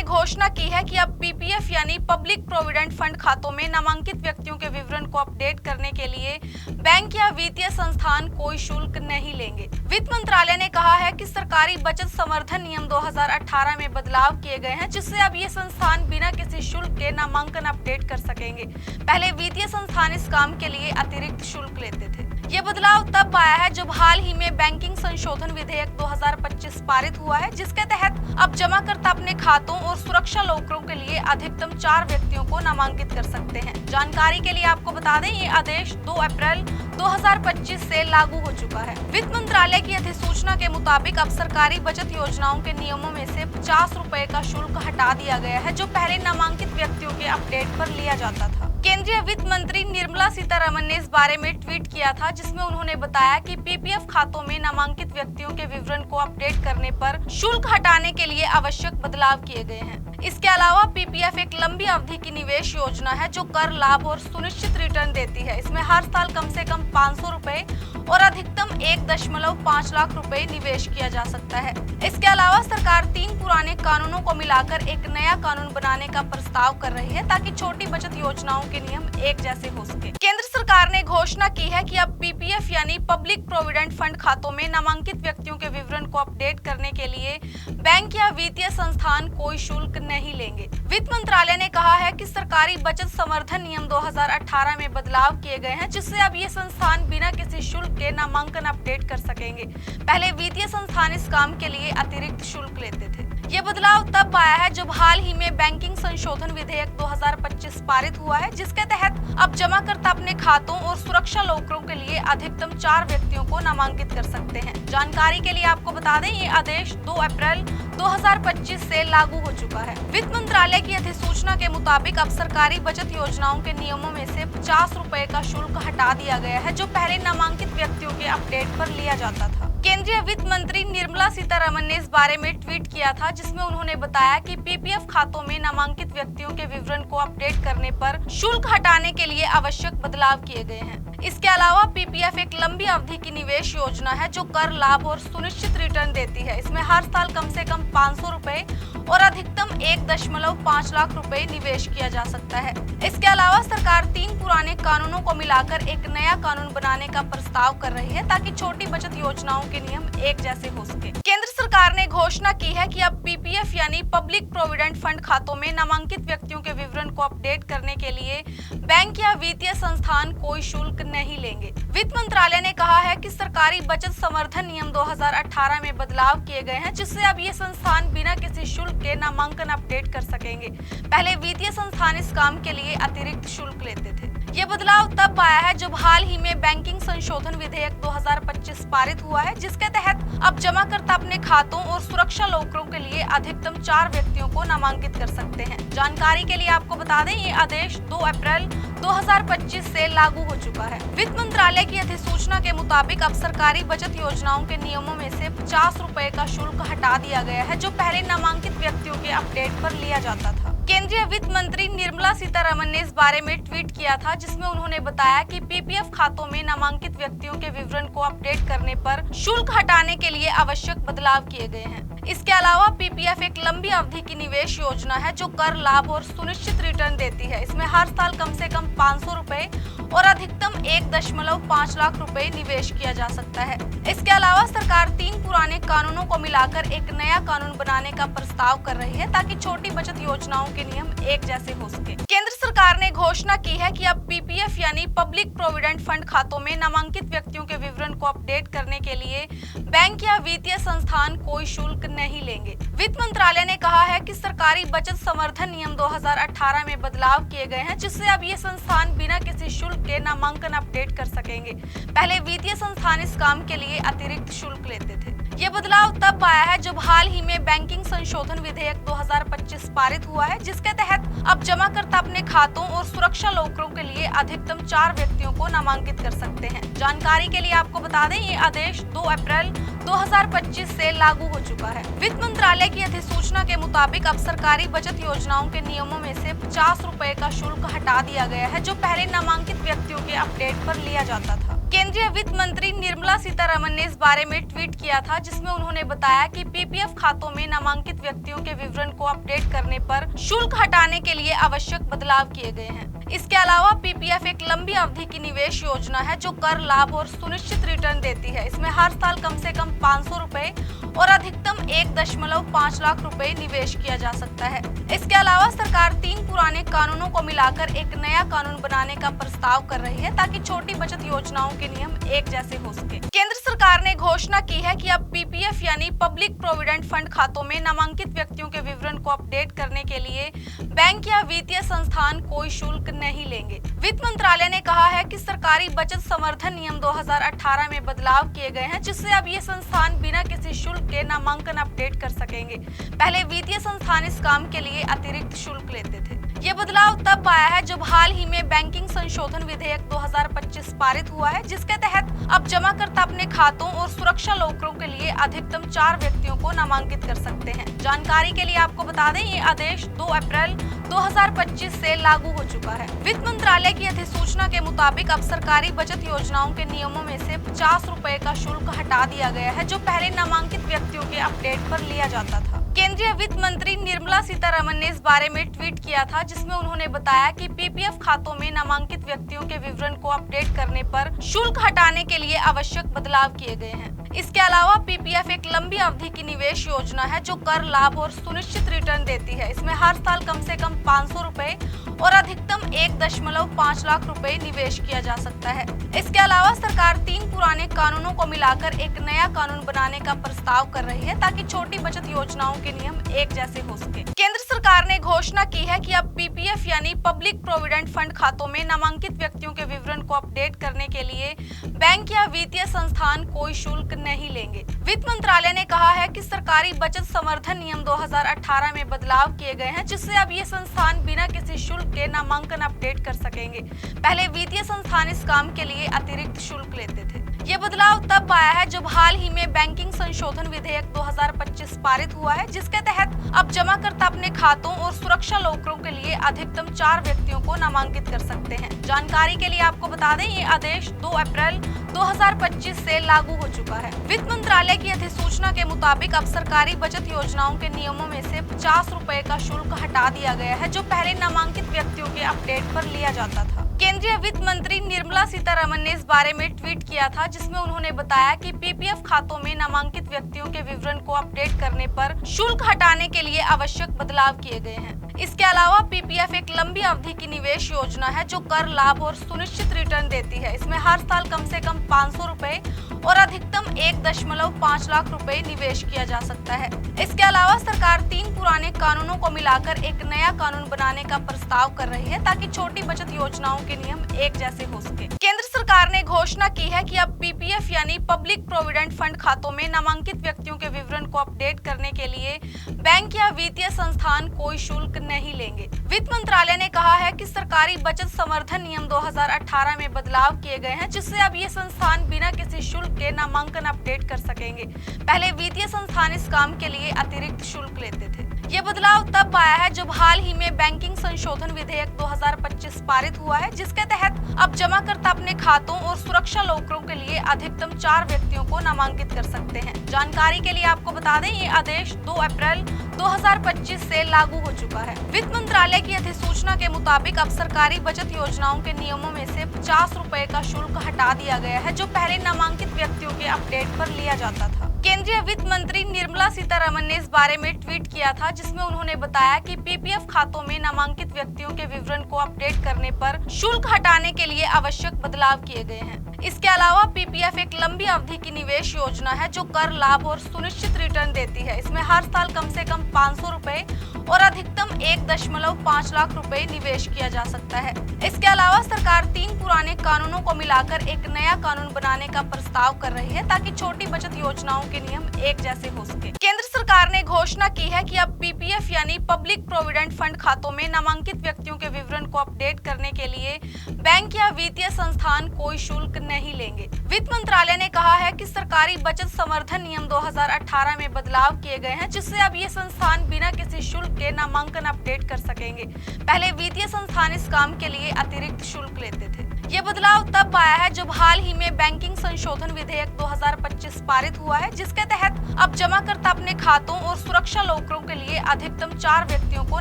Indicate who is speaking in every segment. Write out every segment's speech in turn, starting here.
Speaker 1: घोषणा की है कि अब पीपीएफ यानी पब्लिक प्रोविडेंट फंड खातों में नामांकित व्यक्तियों के विवरण को अपडेट करने के लिए बैंक या वित्तीय संस्थान कोई शुल्क नहीं लेंगे। वित्त मंत्रालय ने कहा है कि सरकारी बचत संवर्धन नियम 2018 में बदलाव किए गए हैं, जिससे अब ये संस्थान बिना किसी शुल्क के नामांकन अपडेट कर सकेंगे। पहले वित्तीय संस्थान इस काम के लिए अतिरिक्त शुल्क लेते थे। ये बदलाव तब आया है जब हाल ही में बैंकिंग संशोधन विधेयक 2025 पारित हुआ है, जिसके तहत अब जमाकर्ता अपने खातों और सुरक्षा लॉकरों के लिए अधिकतम 4 व्यक्तियों को नामांकित कर सकते हैं। जानकारी के लिए आपको बता दें, ये आदेश 2 अप्रैल 2025 से लागू हो चुका है। वित्त मंत्रालय की अधिसूचना के मुताबिक अब सरकारी बचत योजनाओं के नियमों में से 50 रुपए का शुल्क हटा दिया गया है, जो पहले नामांकित व्यक्तियों के अपडेट पर लिया जाता था। केंद्रीय वित्त मंत्री निर्मला सीतारमण ने इस बारे में ट्वीट किया था, जिसमें उन्होंने बताया कि पीपीएफ खातों में नामांकित व्यक्तियों के विवरण को अपडेट करने पर शुल्क हटाने के लिए आवश्यक बदलाव किए गए हैं। इसके अलावा पीपीएफ एक लंबी अवधि की निवेश योजना है जो कर लाभ और सुनिश्चित रिटर्न देती है। इसमें हर साल कम से कम 500 रुपए और अधिकतम 1.5 लाख रुपए निवेश किया जा सकता है। इसके अलावा सरकार 3 पुराने कानूनों को मिलाकर एक नया कानून बनाने का प्रस्ताव कर रही है, ताकि छोटी बचत योजनाओं के नियम एक जैसे हो सके। केंद्र सरकार ने घोषणा की है कि अब पीपीएफ यानी पब्लिक प्रोविडेंट फंड खातों में नामांकित व्यक्तियों के विवरण को अपडेट करने के लिए बैंक या वित्तीय संस्थान कोई शुल्क नहीं लेंगे। वित्त मंत्रालय ने कहा है कि सरकारी बचत संवर्धन नियम 2018 में बदलाव किए गए हैं, जिससे अब ये संस्थान बिना किसी शुल्क के नामांकन अपडेट कर सकेंगे। पहले वित्तीय संस्थान इस काम के लिए अतिरिक्त शुल्क लेते थे। ये बदलाव तब आया है जब हाल ही में बैंकिंग संशोधन विधेयक 2025 पारित हुआ है, जिसके तहत अब जमाकर्ता अपने खातों और सुरक्षा लॉकरों के लिए अधिकतम 4 व्यक्तियों को नामांकित कर सकते हैं। जानकारी के लिए आपको बता दें, ये आदेश 2 अप्रैल 2025 से लागू हो चुका है। वित्त मंत्रालय की अधिसूचना के मुताबिक अब सरकारी बचत योजनाओं के नियमों में से 50 रुपए का शुल्क हटा दिया गया है, जो पहले नामांकित व्यक्तियों के अपडेट पर लिया जाता था। केंद्रीय वित्त मंत्री निर्मला सीतारमण ने इस बारे में ट्वीट किया था, जिसमें उन्होंने बताया कि पीपीएफ खातों में नामांकित व्यक्तियों के विवरण को अपडेट करने पर शुल्क हटाने के लिए आवश्यक बदलाव किए गए हैं। इसके अलावा पीपीएफ एक लंबी अवधि की निवेश योजना है जो कर लाभ और सुनिश्चित रिटर्न देती है। इसमें हर साल कम से कम 500 रुपए और अधिकतम 1.5 लाख रुपए निवेश किया जा सकता है। इसके अलावा सरकार 3 पुराने कानूनों को मिलाकर एक नया कानून बनाने का प्रस्ताव कर रही है, ताकि छोटी बचत योजनाओं के नियम एक जैसे हो सके। केंद्र सरकार ने घोषणा की है कि अब पीपीएफ यानी पब्लिक प्रोविडेंट फंड खातों में नामांकित व्यक्तियों के विवरण को अपडेट करने के लिए बैंक या वित्तीय संस्थान कोई शुल्क नहीं लेंगे। वित्त मंत्रालय ने कहा है कि सरकारी बचत संवर्धन नियम 2018 में बदलाव किए गए हैं, जिससे अब ये संस्थान बिना किसी शुल्क के नामांकन अपडेट कर सकेंगे। पहले वित्तीय संस्थान इस काम के लिए अतिरिक्त शुल्क लेते थे। ये बदलाव तब आया है जब हाल ही में बैंकिंग संशोधन विधेयक 2025 पारित हुआ है, जिसके तहत अब जमाकर्ता अपने खातों और सुरक्षा लॉकरों के लिए अधिकतम 4 व्यक्तियों को नामांकित कर सकते हैं। जानकारी के लिए आपको बता दें, ये आदेश 2 अप्रैल 2025 से लागू हो चुका है। वित्त मंत्रालय की अधिसूचना के मुताबिक अब सरकारी बचत योजनाओं के नियमों में से 50 रुपए का शुल्क हटा दिया गया है, जो पहले नामांकित व्यक्तियों के अपडेट पर लिया जाता था। केंद्रीय वित्त मंत्री निर्मला सीतारमण ने इस बारे में ट्वीट किया था, जिसमें उन्होंने बताया कि पीपीएफ खातों में नामांकित व्यक्तियों के विवरण को अपडेट करने पर शुल्क हटाने के लिए आवश्यक बदलाव किए गए हैं। इसके अलावा पीपीएफ एक लंबी अवधि की निवेश योजना है जो कर लाभ और सुनिश्चित रिटर्न देती है। इसमें हर साल कम से कम 500 रुपए और अधिकतम 1.5 लाख रुपए निवेश किया जा सकता है। इसके अलावा सरकार 3 पुराने कानूनों को मिलाकर एक नया कानून बनाने का प्रस्ताव कर रही है, ताकि छोटी बचत योजनाओं के नियम एक जैसे हो सके। केंद्र सरकार ने घोषणा की है कि अब पीपीएफ यानी पब्लिक प्रोविडेंट फंड खातों में नामांकित व्यक्तियों के विवरण को अपडेट करने के लिए बैंक या वित्तीय संस्थान कोई शुल्क नहीं लेंगे। वित्त मंत्रालय ने कहा है कि सरकारी बचत संवर्धन नियम 2018 में बदलाव किए गए हैं, जिससे अब ये संस्थान बिना किसी शुल्क के नामांकन अपडेट कर सकेंगे। पहले वित्तीय संस्थान इस काम के लिए अतिरिक्त शुल्क लेते थे। ये बदलाव तब आया है जब हाल ही में बैंकिंग संशोधन विधेयक 2025 पारित हुआ है, जिसके तहत अब जमाकर्ता अपने खातों और सुरक्षा लॉकरों के लिए अधिकतम 4 व्यक्तियों को नामांकित कर सकते हैं। जानकारी के लिए आपको बता दें, ये आदेश 2 अप्रैल 2025 से लागू हो चुका है। वित्त मंत्रालय की अधिसूचना के मुताबिक अब सरकारी बचत योजनाओं के नियमों में से 50 रुपए का शुल्क हटा दिया गया है, जो पहले नामांकित व्यक्तियों के अपडेट पर लिया जाता था। केंद्रीय वित्त मंत्री निर्मला सीतारमण ने इस बारे में ट्वीट किया था, जिसमें उन्होंने बताया कि पीपीएफ खातों में नामांकित व्यक्तियों के विवरण को अपडेट करने पर शुल्क हटाने के लिए आवश्यक बदलाव किए गए हैं। इसके अलावा पीपीएफ एक लंबी अवधि की निवेश योजना है जो कर लाभ और सुनिश्चित रिटर्न देती है। इसमें हर साल कम से कम 500 रुपए और अधिकतम 1.5 लाख रुपए निवेश किया जा सकता है। इसके अलावा सरकार 3 पुराने कानूनों को मिलाकर एक नया कानून बनाने का प्रस्ताव कर रही है ताकि छोटी बचत योजनाओं के नियम एक जैसे हो सके। केंद्र सरकार ने घोषणा की है कि अब पीपीएफ यानी पब्लिक प्रोविडेंट फंड खातों में नामांकित व्यक्तियों के विवरण को अपडेट करने के लिए बैंक या वित्तीय संस्थान कोई शुल्क नहीं लेंगे। वित्त मंत्रालय ने कहा है कि सरकारी बचत संवर्धन नियम 2018 में बदलाव किए गए हैं, जिससे अब ये संस्थान बिना किसी शुल्क के नामांकन अपडेट कर सकेंगे। पहले वित्तीय संस्थान इस काम के लिए अतिरिक्त शुल्क लेते थे। ये बदलाव तब आया है जब हाल ही में बैंकिंग संशोधन विधेयक 2025 पारित हुआ है, जिसके तहत अब जमाकर्ता अपने खातों और सुरक्षा लॉकरों के लिए अधिकतम 4 व्यक्तियों को नामांकित कर सकते हैं। जानकारी के लिए आपको बता दें, ये आदेश 2 अप्रैल 2025 से लागू हो चुका है। वित्त मंत्रालय की अधिसूचना के मुताबिक अब सरकारी बचत योजनाओं के नियमों में से 50 रुपए का शुल्क हटा दिया गया है, जो पहले नामांकित व्यक्तियों के अपडेट पर लिया जाता था। केंद्रीय वित्त मंत्री निर्मला सीतारमण ने इस बारे में ट्वीट किया था, जिसमें उन्होंने बताया कि पीपीएफ खातों में नामांकित व्यक्तियों के विवरण को अपडेट करने पर शुल्क हटाने के लिए आवश्यक बदलाव किए गए हैं। इसके अलावा पीपीएफ एक लंबी अवधि की निवेश योजना है जो कर लाभ और सुनिश्चित रिटर्न देती है। इसमें हर साल कम से कम 500 रुपए और अधिकतम 1.5 लाख रुपए निवेश किया जा सकता है। इसके अलावा सरकार 3 पुराने कानूनों को मिलाकर एक नया कानून बनाने का प्रस्ताव कर रही है ताकि छोटी बचत योजनाओं के नियम एक जैसे हो सके। केंद्र सरकार ने घोषणा की है कि अब पीपीएफ यानी पब्लिक प्रोविडेंट फंड खातों में नामांकित व्यक्तियों के विवरण को अपडेट करने के लिए बैंक या वित्तीय संस्थान कोई शुल्क नहीं लेंगे। वित्त मंत्रालय ने कहा है कि सरकारी बचत संवर्धन नियम 2018 में बदलाव किए गए हैं, जिससे अब ये संस्थान बिना किसी शुल्क के नामांकन अपडेट कर सकेंगे। पहले वित्तीय संस्थान इस काम के लिए अतिरिक्त शुल्क लेते थे। ये बदलाव तब आया है जब हाल ही में बैंकिंग संशोधन विधेयक 2025 पारित हुआ है, जिसके तहत अब जमाकर्ता अपने खातों और सुरक्षा लॉकरों के लिए अधिकतम 4 व्यक्तियों को नामांकित कर सकते हैं। जानकारी के लिए आपको बता दें, ये आदेश 2 अप्रैल 2025 से लागू हो चुका है। वित्त मंत्रालय की अधिसूचना के मुताबिक अब सरकारी बचत योजनाओं के नियमों में से 50 रुपए का शुल्क हटा दिया गया है, जो पहले नामांकित व्यक्तियों के अपडेट पर लिया जाता था। केंद्रीय वित्त मंत्री निर्मला सीतारमण ने इस बारे में ट्वीट किया था, जिसमें उन्होंने बताया कि पीपीएफ खातों में नामांकित व्यक्तियों के विवरण को अपडेट करने पर शुल्क हटाने के लिए आवश्यक बदलाव किए गए हैं। इसके अलावा पीपीएफ एक लंबी अवधि की निवेश योजना है जो कर लाभ और सुनिश्चित रिटर्न देती है। इसमें हर साल कम से कम 500 रुपए और अधिकतम 1.5 लाख रुपए निवेश किया जा सकता है। इसके अलावा सरकार 3 पुराने कानूनों को मिलाकर एक नया कानून बनाने का प्रस्ताव कर रही है ताकि छोटी बचत योजनाओं के नियम एक जैसे हो सके। केंद्र सरकार ने घोषणा की है कि अब पीपीएफ यानी पब्लिक प्रोविडेंट फंड खातों में नामांकित व्यक्तियों के विवरण को अपडेट करने के लिए बैंक या वित्तीय संस्थान कोई शुल्क नहीं लेंगे। वित्त मंत्रालय ने कहा है कि सरकारी बचत संवर्धन नियम 2018 में बदलाव किए गए हैं, जिससे अब ये संस्थान बिना किसी शुल्क के नामांकन अपडेट कर सकेंगे। पहले वित्तीय संस्थान इस काम के लिए अतिरिक्त शुल्क लेते थे। ये बदलाव तब आया है जब हाल ही में बैंकिंग संशोधन विधेयक 2025 पारित हुआ है, जिसके तहत अब जमाकर्ता अपने खातों और सुरक्षा लॉकरों के लिए अधिकतम 4 व्यक्तियों को नामांकित कर सकते हैं। जानकारी के लिए आपको बता दें, ये आदेश 2 अप्रैल 2025 से लागू हो चुका है। वित्त मंत्रालय की अधिसूचना के मुताबिक अब सरकारी बचत योजनाओं के नियमों में से 50 रुपए का शुल्क हटा दिया गया है, जो पहले नामांकित व्यक्तियों के अपडेट पर लिया जाता था। केंद्रीय वित्त मंत्री निर्मला सीतारमण ने इस बारे में ट्वीट किया था, जिसमें उन्होंने बताया कि पीपीएफ खातों में नामांकित व्यक्तियों के विवरण को अपडेट करने पर शुल्क हटाने के लिए आवश्यक बदलाव किए गए हैं। इसके अलावा पीपीएफ एक लंबी अवधि की निवेश योजना है जो कर लाभ और सुनिश्चित रिटर्न देती है। इसमें हर साल कम से कम 500 रुपए और अधिकतम 1.5 लाख रुपए निवेश किया जा सकता है। इसके अलावा सरकार 3 पुराने कानूनों को मिलाकर एक नया कानून बनाने का प्रस्ताव कर रही है ताकि छोटी बचत योजनाओं के नियम एक जैसे हो सके। केंद्र सरकार ने घोषणा की है कि अब पीपीएफ यानी पब्लिक प्रोविडेंट फंड खातों में नामांकित व्यक्तियों के विवरण को अपडेट करने के लिए बैंक या वित्तीय संस्थान कोई शुल्क नहीं लेंगे। वित्त मंत्रालय ने कहा है कि सरकारी बचत संवर्धन नियम 2018 में बदलाव किए गए हैं, जिससे अब ये संस्थान बिना किसी शुल्क के नामांकन अपडेट कर सकेंगे। पहले वित्तीय संस्थान इस काम के लिए अतिरिक्त शुल्क लेते थे। ये बदलाव तब आया है जब हाल ही में बैंकिंग संशोधन विधेयक 2025 पारित हुआ है, जिसके तहत अब जमाकर्ता अपने खातों और सुरक्षा लॉकरों के लिए अधिकतम 4 व्यक्तियों को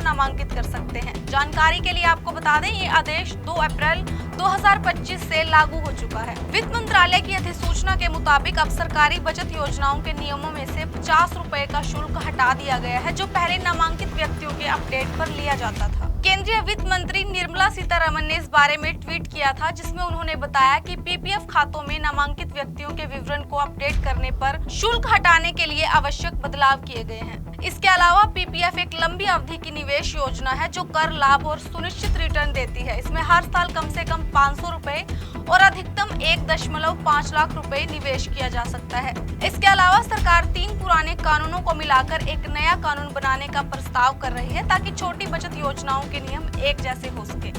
Speaker 1: नामांकित कर सकते हैं। जानकारी के लिए आपको बता दें, ये आदेश 2 अप्रैल 2025 से लागू हो चुका है। वित्त मंत्रालय की अधिसूचना के मुताबिक अब सरकारी बचत योजनाओं के नियमों में से 50 रुपए का शुल्क हटा दिया गया है, जो पहले नामांकित व्यक्तियों के अपडेट पर लिया जाता था। केंद्रीय वित्त मंत्री निर्मला सीतारमण ने इस बारे में ट्वीट किया था, जिसमें उन्होंने बताया कि पीपीएफ खातों में नामांकित व्यक्तियों के विवरण को अपडेट करने पर शुल्क हटाने के लिए आवश्यक बदलाव किए गए हैं। इसके अलावा पीपीएफ एक लंबी अवधि की निवेश योजना है जो कर लाभ और सुनिश्चित रिटर्न देती है। इसमें हर साल कम से कम 500 रुपए और अधिकतम 1.5 लाख रुपए निवेश किया जा सकता है। इसके अलावा सरकार 3 पुराने कानूनों को मिलाकर एक नया कानून बनाने का प्रस्ताव कर रही है, ताकि छोटी बचत योजनाओं के नियम एक जैसे हो सके।